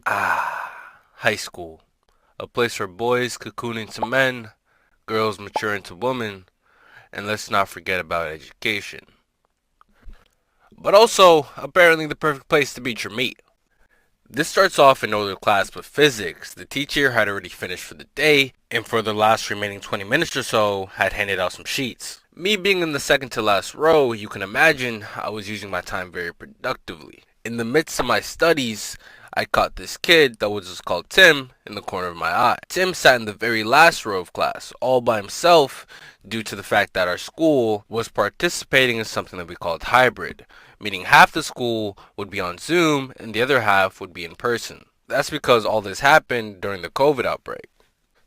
High school. A place where boys cocoon into men, girls mature into women, and let's not forget about education. But also, apparently the perfect place to beat your meat. This starts off in older class with physics. The teacher had already finished for the day, and for the last remaining 20 minutes or so, had handed out some sheets. Me being in the second to last row, you can imagine I was using my time very productively. In the midst of my studies, I caught this kid that was just called Tim in the corner of my eye. Tim sat in the very last row of class, all by himself, due to the fact that our school was participating in something that we called hybrid, meaning half the school would be on Zoom and the other half would be in person. That's because all this happened during the COVID outbreak.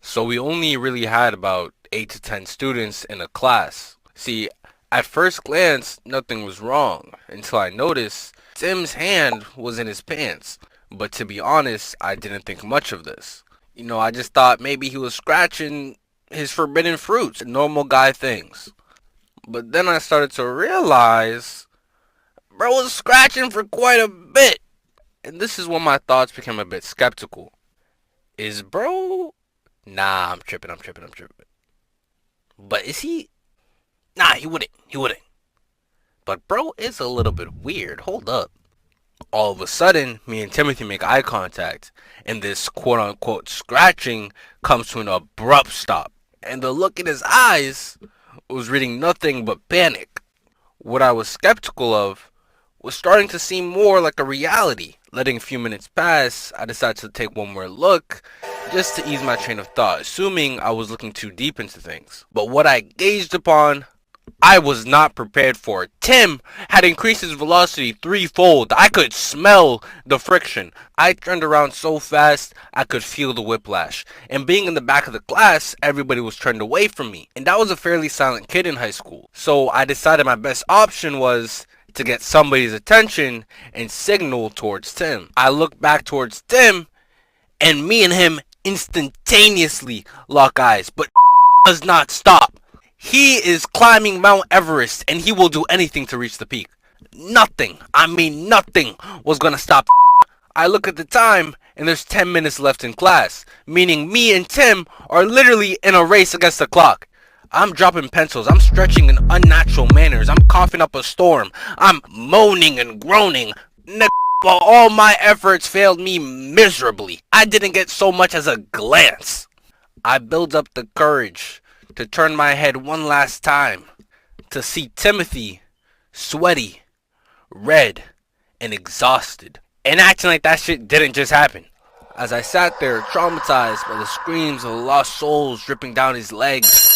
So we only really had about 8 to 10 students in a class. See, at first glance, nothing was wrong until I noticed Tim's hand was in his pants. But to be honest, I didn't think much of this. I just thought maybe he was scratching his forbidden fruits, normal guy things. But then I started to realize bro was scratching for quite a bit. And this is when my thoughts became a bit skeptical. Is bro... Nah, I'm tripping. But is he... Nah, he wouldn't. But bro is a little bit weird. Hold up. All of a sudden, me and Timothy make eye contact, and this quote-unquote scratching comes to an abrupt stop. And the look in his eyes was reading nothing but panic. What I was skeptical of was starting to seem more like a reality. Letting a few minutes pass, I decided to take one more look, just to ease my train of thought, assuming I was looking too deep into things. But what I gazed upon, I was not prepared for. Tim had increased his velocity threefold. I could smell the friction. I turned around so fast, I could feel the whiplash. And being in the back of the class, everybody was turned away from me. And I was a fairly silent kid in high school. So I decided my best option was to get somebody's attention and signal towards Tim. I looked back towards Tim, and me and him instantaneously lock eyes. But does not stop. He is climbing Mount Everest, and he will do anything to reach the peak. Nothing, I mean nothing, was gonna stop. I look at the time, and there's 10 minutes left in class, meaning me and Tim are literally in a race against the clock. I'm dropping pencils, I'm stretching in unnatural manners, I'm coughing up a storm, I'm moaning and groaning. But all my efforts failed me miserably. I didn't get so much as a glance. I build up the courage to turn my head one last time to see Timothy sweaty, red, and exhausted, and acting like that shit didn't just happen. As I sat there traumatized by the screams of lost souls dripping down his legs,